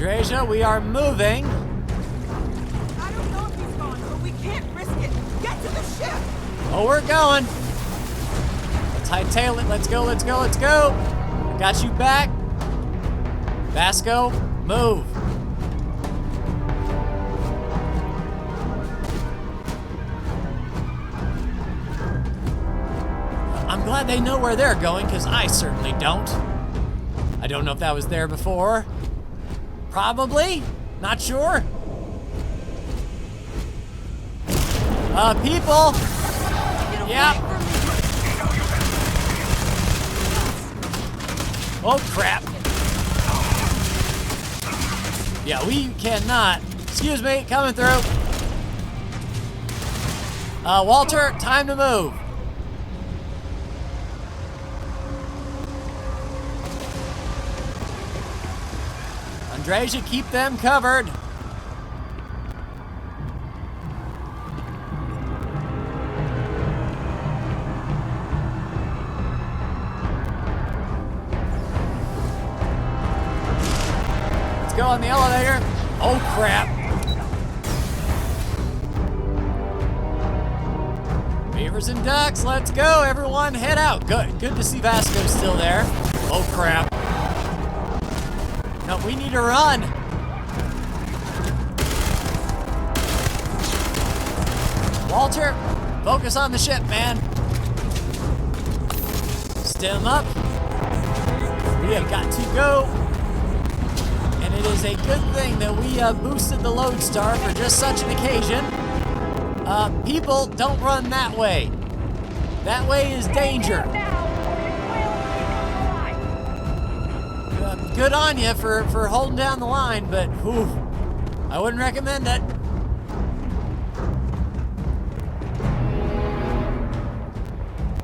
Andreja, we are moving. I don't know if he's gone, but we can't risk it. Get to the ship! Oh, we're going. Let's hightail it. Let's go, let's go, let's go. I got you back. Vasco, move. I'm glad they know where they're going, because I certainly don't. I don't know if that was there before. Probably. Not sure. People. Yep. Oh, crap. Yeah, we cannot. Excuse me, coming through. Walter, time to move. Andreja, keep them covered. Let's go on the elevator. Oh, crap. Beavers and ducks, let's go, everyone. Head out. Good to see Vasco still there. Oh, crap. No, we need to run. Walter, focus on the ship, man. Stem up. We have got to go. And it is a good thing that we boosted the lodestar for just such an occasion. People, don't run that way. That way is danger. Good on you for holding down the line, but whew, I wouldn't recommend it.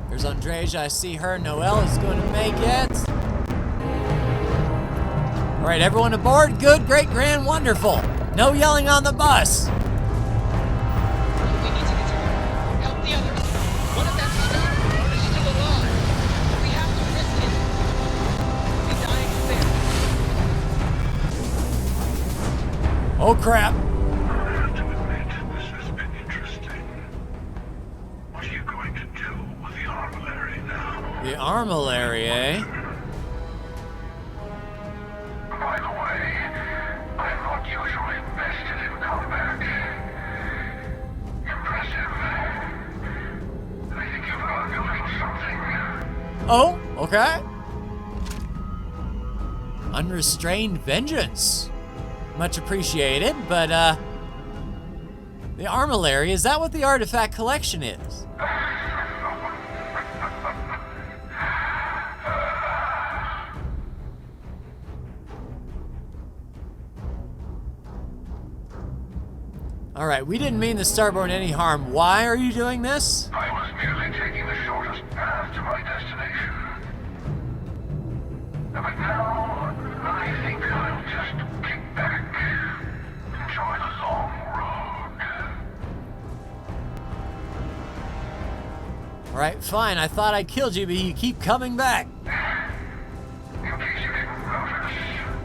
There's Andreja, I see her. Noelle is going to make it. All right, everyone aboard. Good, great, grand, wonderful. No yelling on the bus. We need to get to her. Help the others. What if that Starfield is still alive? We have to risk it. We'll be dying there. Oh, crap. I have to admit, this has been interesting. What are you going to do with the armillary now? The armillary, eh? By the way, I'm not usually invested in combat. Impressive. I think you've learned a little something. Oh, okay. Unrestrained vengeance. Much appreciated, but the armillary, is that what the artifact collection is? All right, we didn't mean the Starboard any harm. Why are you doing this? I was merely taking the shortest path to my destination. But now, I think I'll just kick back, enjoy the long road. All right, fine. I thought I killed you, but you keep coming back. In case you didn't notice,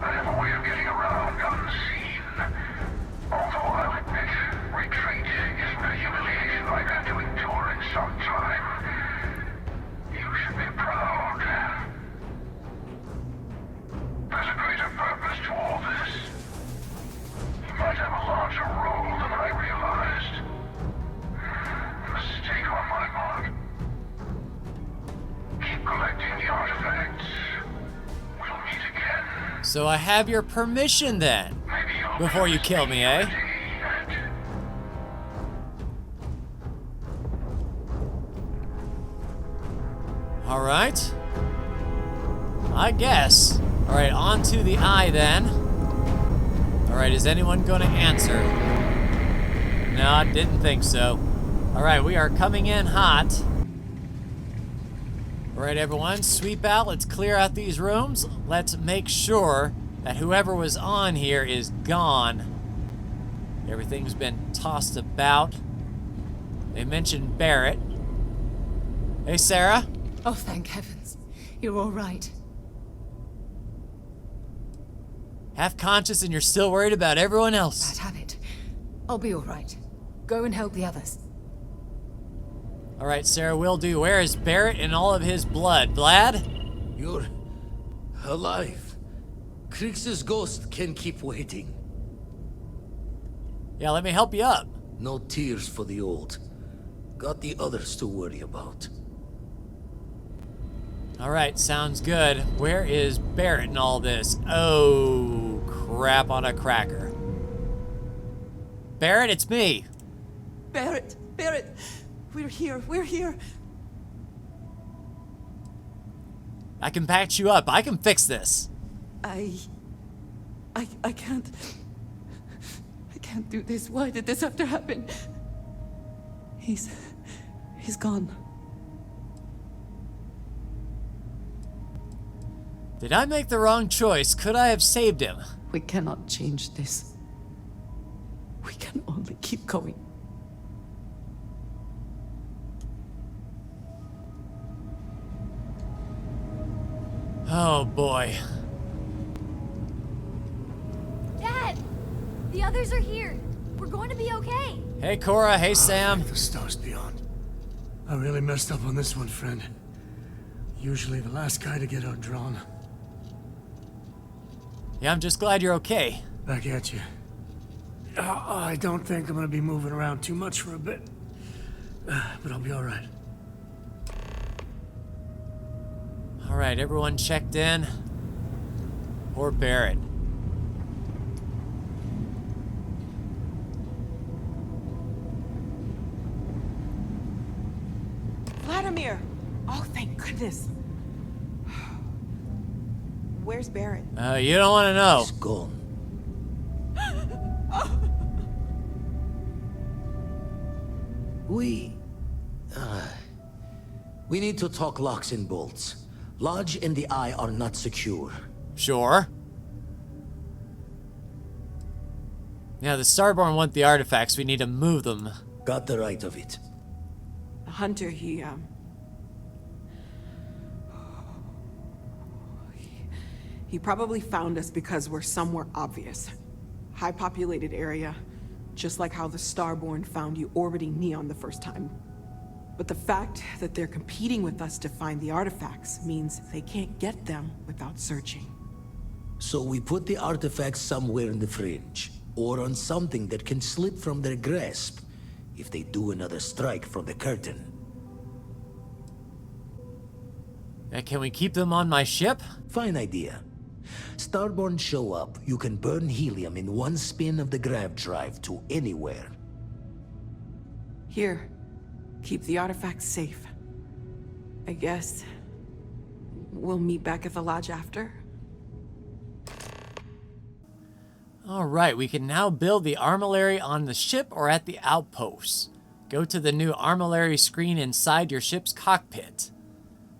I have a way of getting around unseen. Although I'll admit, retreat isn't a humiliation I've had to endure in some time. You should be proud. There's a greater purpose to all this. You might have a larger role than I realized. Mistake on my part. Keep collecting the artifacts. We'll meet again. So I have your permission then, Maybe you'll before you kill me, eh? All right. I guess. All right, on to the eye then. All right, is anyone going to answer? No, I didn't think so. All right, we are coming in hot. All right, everyone, sweep out. Let's clear out these rooms. Let's make sure that whoever was on here is gone. Everything's been tossed about. They mentioned Barrett. Hey, Sarah. Oh, thank heavens. You're all right. Half conscious and you're still worried about everyone else. Bad habit. I'll be all right. Go and help the others. All right, Sarah, will do. Where is Barrett and all of his blood? Vlad? You're alive. Krix's ghost can keep waiting. Yeah, let me help you up. No tears for the old. Got the others to worry about. All right, sounds good. Where is Barrett in all this? Oh, crap on a cracker. Barrett, it's me. Barrett, we're here. I can patch you up. I can fix this. I can't do this. Why did this have to happen? He's gone. Did I make the wrong choice? Could I have saved him? We cannot change this. We can only keep going. Oh boy. Dad! The others are here. We're going to be okay. Hey Cora, hey Sam. The stars beyond. I really messed up on this one, friend. Usually the last guy to get outdrawn. Yeah, I'm just glad you're okay. Back at you. I don't think I'm gonna be moving around too much for a bit. But I'll be alright. All right, everyone checked in. Poor Barrett. Vladimir! Oh, thank goodness. Where's Barrett? You don't want to know. He's gone. We need to talk locks and bolts. Lodge and the Eye are not secure. Sure. Now, the Starborn want the artifacts. We need to move them. Got the right of it. The hunter, he probably found us because we're somewhere obvious. High populated area, just like how the Starborn found you orbiting Neon the first time. But the fact that they're competing with us to find the artifacts means they can't get them without searching. So we put the artifacts somewhere in the fringe, or on something that can slip from their grasp if they do another strike from the curtain. Can we keep them on my ship? Fine idea. Starborn show up, you can burn helium in one spin of the grav drive to anywhere. Here, keep the artifacts safe. I guess we'll meet back at the lodge after. All right, we can now build the armillary on the ship or at the outpost. Go to the new armillary screen inside your ship's cockpit.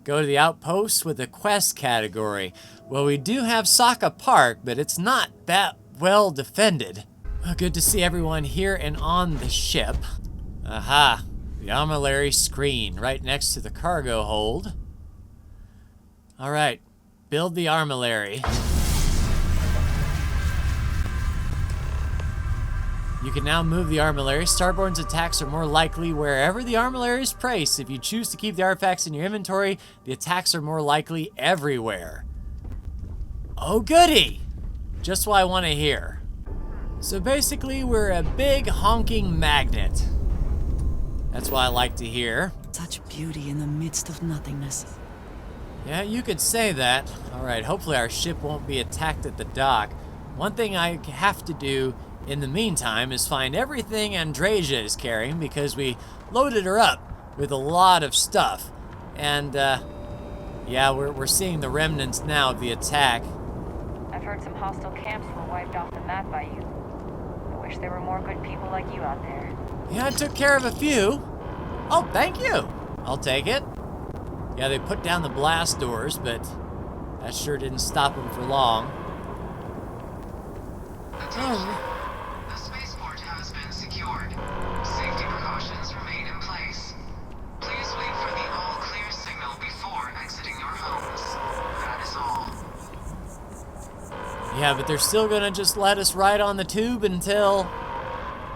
Go to the outpost with the quest category. Well, we do have Saka Park, but it's not that well defended. Well, good to see everyone here and on the ship. Aha, the armillary screen right next to the cargo hold. All right, build the armillary. You can now move the armillary. Starborn's attacks are more likely wherever the armillary is placed. If you choose to keep the artifacts in your inventory, the attacks are more likely everywhere. Oh goody! Just what I want to hear. So basically, we're a big honking magnet. That's what I like to hear. Such beauty in the midst of nothingness. Yeah, you could say that. All right, hopefully our ship won't be attacked at the dock. One thing I have to do in the meantime is find everything Andreja is carrying, because we loaded her up with a lot of stuff. And, yeah, we're seeing the remnants now of the attack. I've heard some hostile camps were wiped off the map by you. I wish there were more good people like you out there. Yeah, I took care of a few. Oh, thank you. I'll take it. Yeah, they put down the blast doors, but that sure didn't stop them for long. The spaceport has been secured. Safety precautions remain in place. Please wait for the all-clear signal before exiting your homes. That is all. Yeah, but they're still gonna just let us ride on the tube until,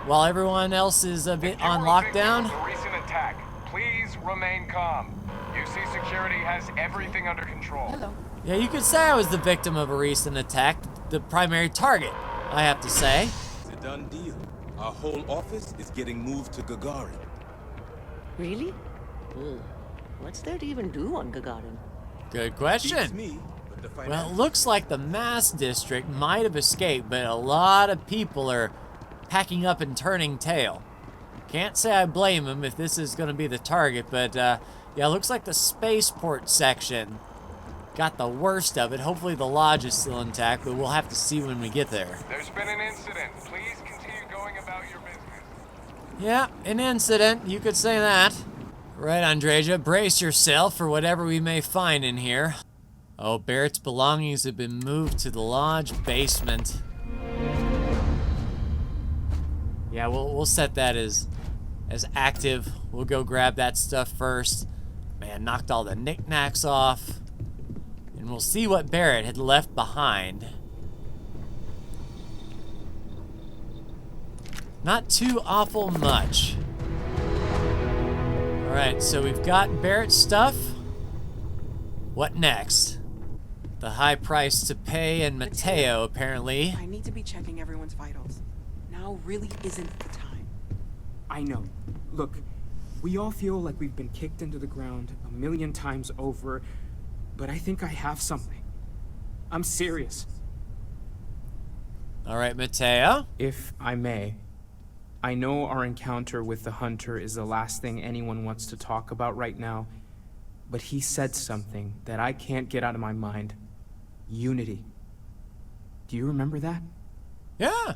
while everyone else is a bit on lockdown. If you were a victim of a recent attack, please remain calm. UC security has everything under control. Hello. Yeah, you could say I was the victim of a recent attack, the primary target, I have to say. It's a done deal. Our whole office is getting moved to Gagarin. Really? What's there to even do on Gagarin? Good Beats question. me, but the Well, it finance- looks like the mass district might have escaped, but a lot of people are packing up and turning tail. Can't say I blame them if this is going to be the target, but yeah, it looks like the spaceport section got the worst of it. Hopefully the lodge is still intact, but we'll have to see when we get there. There's been an incident. Please continue going about your business. Yeah, an incident, you could say that. Right, Andreja, brace yourself for whatever we may find in here. Oh, Barrett's belongings have been moved to the lodge basement. Yeah, we'll set that as active. We'll go grab that stuff first. Man, knocked all the knickknacks off. And we'll see what Barrett had left behind. Not too awful much. Alright, so we've got Barrett's stuff. What next? The high price to pay and Mateo, apparently. I need to be checking everyone's vitals. Now really isn't the time. I know. Look, we all feel like we've been kicked into the ground a million times over, but I think I have something. I'm serious. Alright, Mateo. If I may, I know our encounter with the Hunter is the last thing anyone wants to talk about right now, but he said something that I can't get out of my mind. Unity. Do you remember that? Yeah.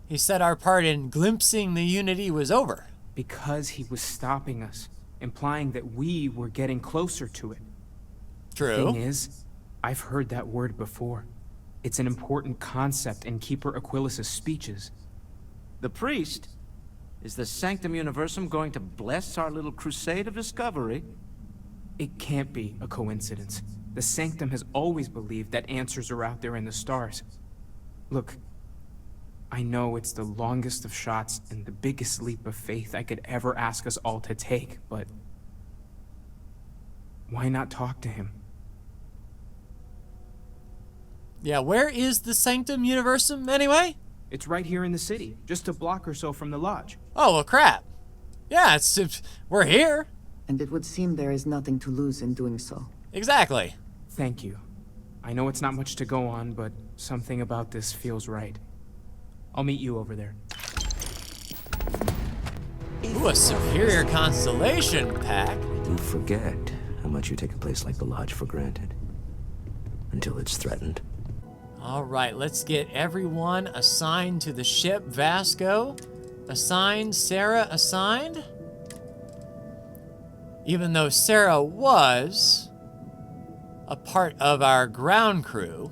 He said our part in glimpsing the Unity was over. Because he was stopping us, implying that we were getting closer to it. True. The thing is, I've heard that word before. It's an important concept in Keeper Aquilas's speeches. The priest? Is the Sanctum Universum going to bless our little crusade of discovery? It can't be a coincidence. The Sanctum has always believed that answers are out there in the stars. Look, I know it's the longest of shots and the biggest leap of faith I could ever ask us all to take, but why not talk to him? Yeah, where is the Sanctum Universum anyway? It's right here in the city, just a block or so from the lodge. Oh, well, crap. Yeah, we're here. And it would seem there is nothing to lose in doing so. Exactly. Thank you. I know it's not much to go on, but something about this feels right. I'll meet you over there. Ooh, a superior constellation pack. You forget how much you take a place like the Lodge for granted. Until it's threatened. All right, let's get everyone assigned to the ship. Vasco assigned, Sarah assigned. Even though Sarah was a part of our ground crew.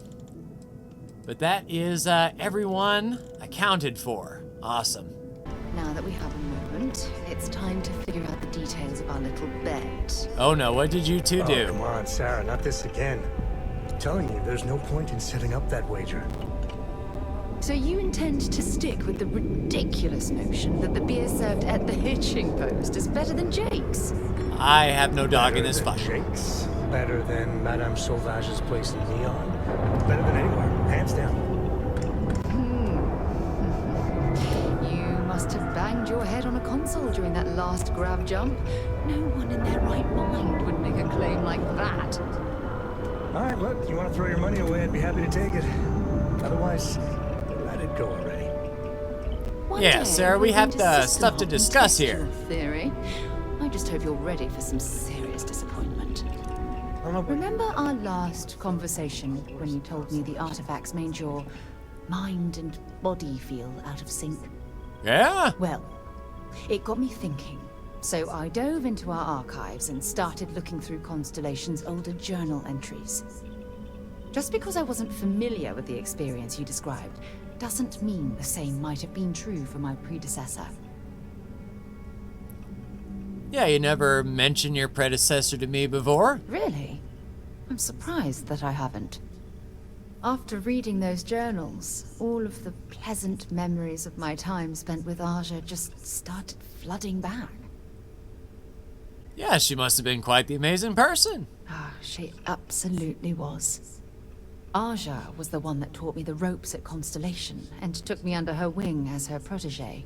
But that is everyone accounted for. Awesome. Now that we have a moment, it's time to figure out the details of our little bet. Oh no, what did you two do? Come on, Sarah, not this again. I'm telling you, there's no point in setting up that wager. So you intend to stick with the ridiculous notion that the beer served at the hitching post is better than Jake's? I have no dog in this fight. Jake's? Better than Madame Sauvage's place in Neon? Better than anywhere, hands down. You must have banged your head on a console during that last grab jump. No one in their right mind would make a claim like that. All right, look, you want to throw your money away, I'd be happy to take it. Otherwise, let it go already. Yeah, Sarah, we have stuff to discuss here. Theory. I just hope you're ready for some serious disappointment. Remember our last conversation when you told me the artifacts made your mind and body feel out of sync? Yeah? Well, it got me thinking. So I dove into our archives and started looking through Constellation's older journal entries. Just because I wasn't familiar with the experience you described doesn't mean the same might have been true for my predecessor. Yeah, you never mentioned your predecessor to me before. Really? I'm surprised that I haven't. After reading those journals, all of the pleasant memories of my time spent with Aja just started flooding back. Yeah, she must have been quite the amazing person. Ah, she absolutely was. Aja was the one that taught me the ropes at Constellation and took me under her wing as her protege.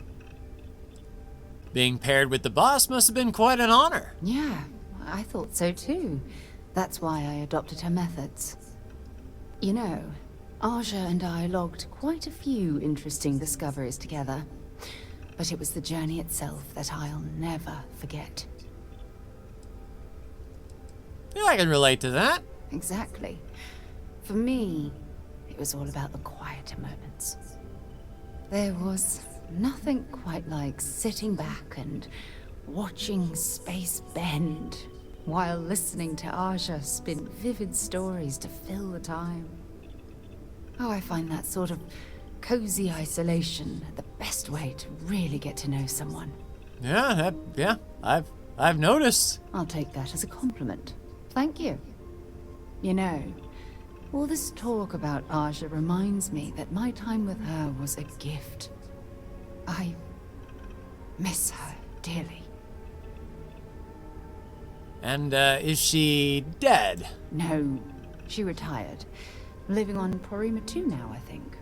Being paired with the boss must have been quite an honor. Yeah, I thought so too. That's why I adopted her methods. You know, Aja and I logged quite a few interesting discoveries together, but it was the journey itself that I'll never forget. Yeah, I can relate to that. Exactly. For me, it was all about the quieter moments. There was nothing quite like sitting back and watching space bend while listening to Aja spin vivid stories to fill the time. Oh, I find that sort of cozy isolation the best way to really get to know someone. Yeah, I've noticed. I'll take that as a compliment. Thank you. You know, all this talk about Aja reminds me that my time with her was a gift. I miss her dearly. And, is she dead? No, she retired. Living on Porima 2 now, I think.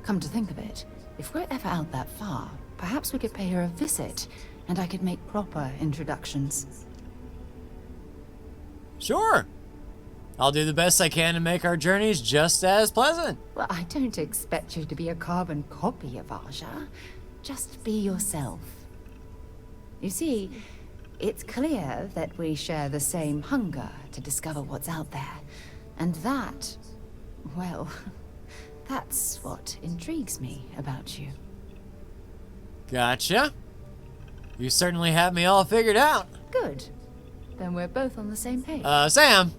Come to think of it, if we're ever out that far, perhaps we could pay her a visit, and I could make proper introductions. Sure. I'll do the best I can to make our journeys just as pleasant. Well, I don't expect you to be a carbon copy of Aja. Just be yourself. You see, it's clear that we share the same hunger to discover what's out there. And that, well, that's what intrigues me about you. Gotcha. You certainly have me all figured out. Good. Then we're both on the same page. Sam.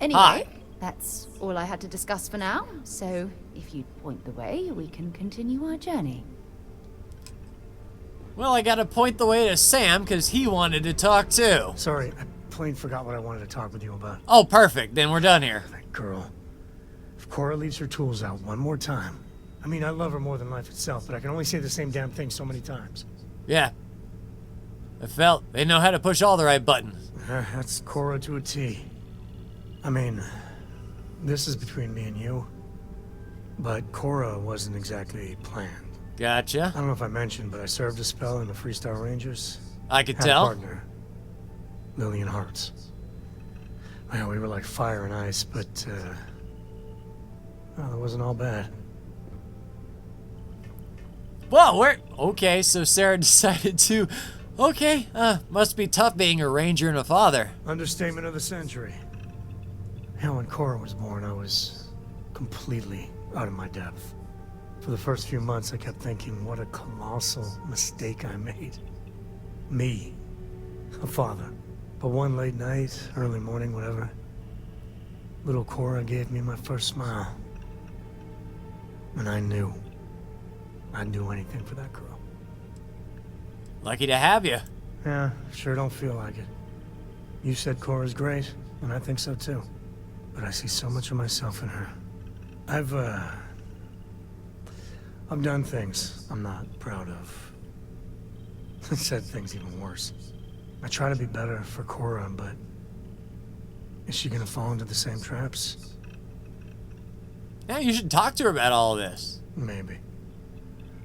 Anyway, Hi. That's all I had to discuss for now. So, if you'd point the way, we can continue our journey. Well, I gotta point the way to Sam, because he wanted to talk too. Sorry, I plain forgot what I wanted to talk with you about. Oh, perfect. Then we're done here. That girl. If Cora leaves her tools out one more time. I mean, I love her more than life itself, but I can only say the same damn thing so many times. Yeah. I felt they know how to push all the right buttons. That's Cora to a T. I mean, this is between me and you, but Cora wasn't exactly planned. Gotcha. I don't know if I mentioned, but I served a spell in the Freestar Rangers. I could Had tell. a partner, Lillian Hartz. Well, we were like fire and ice, but well, it wasn't all bad. Well, okay, so Sarah decided to... Okay, must be tough being a ranger and a father. Understatement of the century. Hell, when Cora was born, I was completely out of my depth. For the first few months, I kept thinking, what a colossal mistake I made. Me, a father. But one late night, early morning, whatever, little Cora gave me my first smile. And I knew I'd do anything for that girl. Lucky to have you. Yeah, sure don't feel like it. You said Cora's great, and I think so too. But I see so much of myself in her. I've done things I'm not proud of. I said things even worse. I try to be better for Cora, but is she gonna fall into the same traps? Yeah, you should talk to her about all of this. Maybe.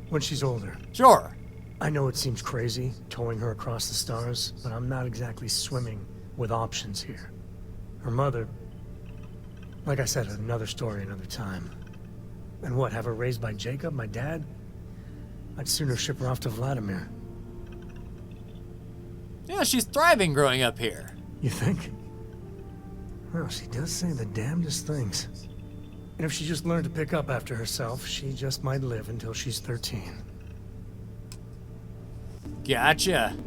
When she's older. Sure. I know it seems crazy, towing her across the stars, but I'm not exactly swimming with options here. Her mother, like I said, another story, another time. And what, have her raised by Jacob, my dad? I'd sooner ship her off to Vladimir. Yeah, she's thriving growing up here. You think? Well, she does say the damnedest things. And if she just learned to pick up after herself, she just might live until she's 13. Gotcha.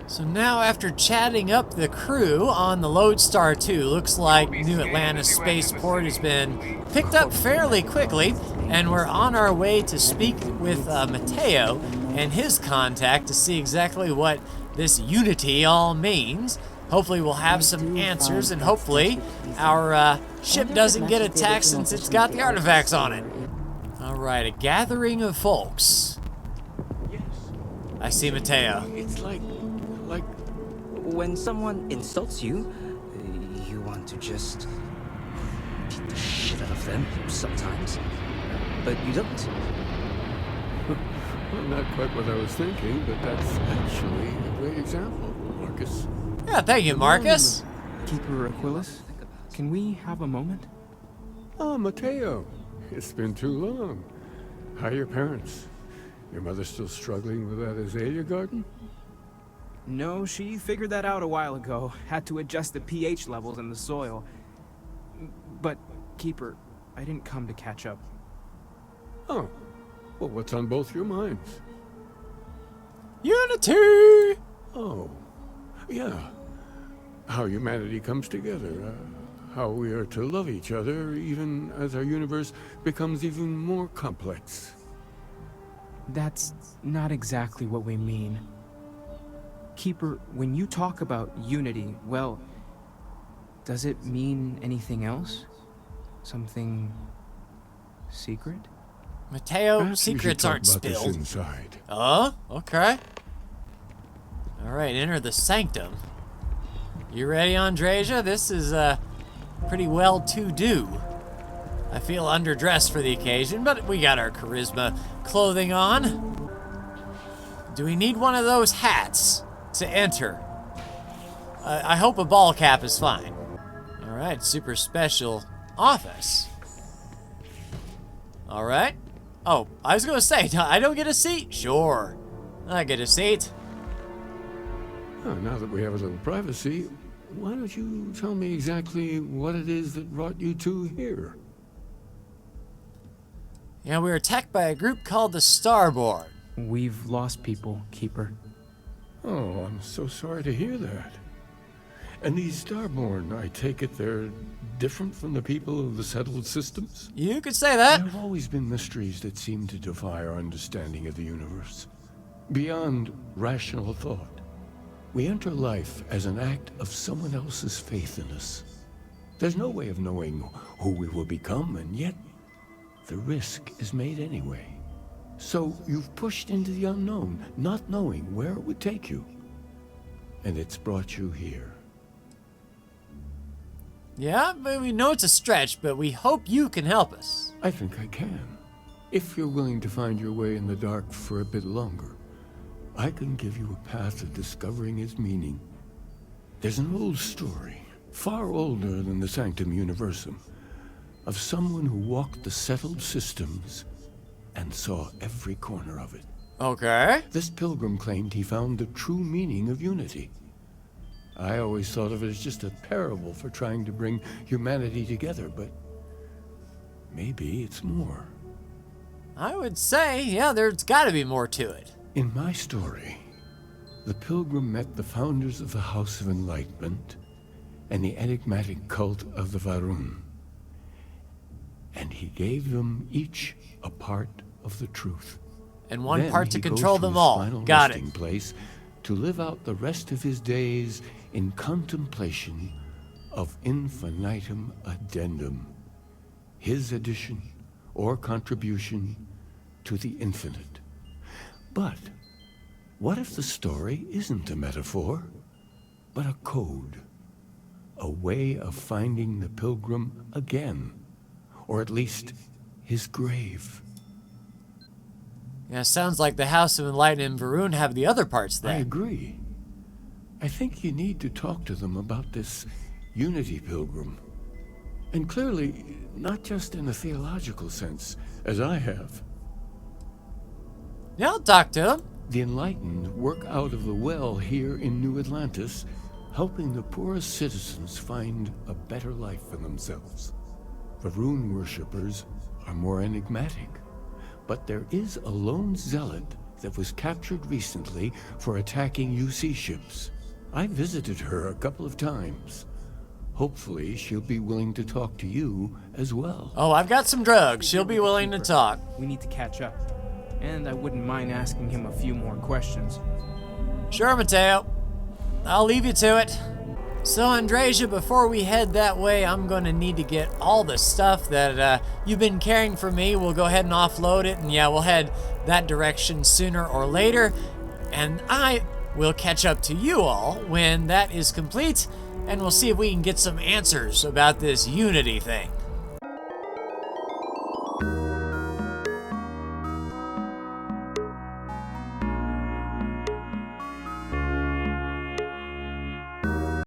So now after chatting up the crew on the Lodestar 2, looks like New Atlanta Spaceport has been picked up fairly quickly, and we're on our way to speak with Mateo and his contact to see exactly what this unity all means. Hopefully we'll have some answers, and hopefully our ship doesn't get attacked since it's got the artifacts on it. All right, a gathering of folks. Yes. I see Mateo. It's like when someone insults you, you want to just beat the shit out of them sometimes, but you don't. Well, not quite what I was thinking, but that's actually a great example, Marcus. Yeah, thank you, Marcus. Keeper Aquilus, can we have a moment? Oh, Mateo. It's been too long. How are your parents? Your mother still struggling with that azalea garden? No, she figured that out a while ago. Had to adjust the pH levels in the soil. But, Keeper, I didn't come to catch up. Oh. Well, what's on both your minds? Unity! Oh. Yeah. How humanity comes together. How we are to love each other even as our universe becomes even more complex. That's not exactly what we mean. Keeper, when you talk about unity, well, does it mean anything else? Something secret? Mateo, secrets aren't spilled. Inside. Oh, okay. All right, enter the sanctum. You ready, Andreja? This is pretty well to do. I feel underdressed for the occasion, but we got our charisma clothing on. Do we need one of those hats to enter? I hope a ball cap is fine. All right, super special office. All right. Oh, I was gonna say, I don't get a seat? Sure, I get a seat. Oh, now that we have a little privacy, why don't you tell me exactly what it is that brought you two here? Yeah, we were attacked by a group called the Starboard. We've lost people, Keeper. Oh, I'm so sorry to hear that. And these Starborn, I take it they're different from the people of the settled systems? You could say that. There have always been mysteries that seem to defy our understanding of the universe. Beyond rational thought, we enter life as an act of someone else's faith in us. There's no way of knowing who we will become, and yet the risk is made anyway. So you've pushed into the unknown, not knowing where it would take you. And it's brought you here. Yeah, but we know it's a stretch, but we hope you can help us. I think I can. If you're willing to find your way in the dark for a bit longer, I can give you a path of discovering its meaning. There's an old story, far older than the Sanctum Universum, of someone who walked the settled systems and saw every corner of it. Okay. This pilgrim claimed he found the true meaning of unity. I always thought of it as just a parable for trying to bring humanity together, but maybe it's more. I would say, yeah, there's got to be more to it. In my story, the pilgrim met the founders of the House of Enlightenment and the enigmatic cult of the Varun. And he gave them each a part of the truth. And one then part to he control goes to them his all. final Got it. resting place to live out the rest of his days in contemplation of infinitum addendum, his addition or contribution to the infinite. But what if the story isn't a metaphor, but a code? A way of finding the pilgrim again, or at least his grave. Yeah, sounds like the House of Enlightenment and Varun have the other parts there. I agree. I think you need to talk to them about this unity pilgrim. And clearly, not just in a theological sense, as I have. Yeah, I'll talk to them. The enlightened work out of the well here in New Atlantis, helping the poorest citizens find a better life for themselves. The rune worshippers are more enigmatic, but there is a lone zealot that was captured recently for attacking UC ships. I visited her a couple of times. Hopefully, she'll be willing to talk to you as well. Oh, I've got some drugs. She'll be willing to talk. We need to catch up. And I wouldn't mind asking him a few more questions. Sure, Mateo. I'll leave you to it. So, Andreja, before we head that way, I'm going to need to get all the stuff that you've been carrying for me. We'll go ahead and offload it, and yeah, we'll head that direction sooner or later. And I will catch up to you all when that is complete, and we'll see if we can get some answers about this Unity thing.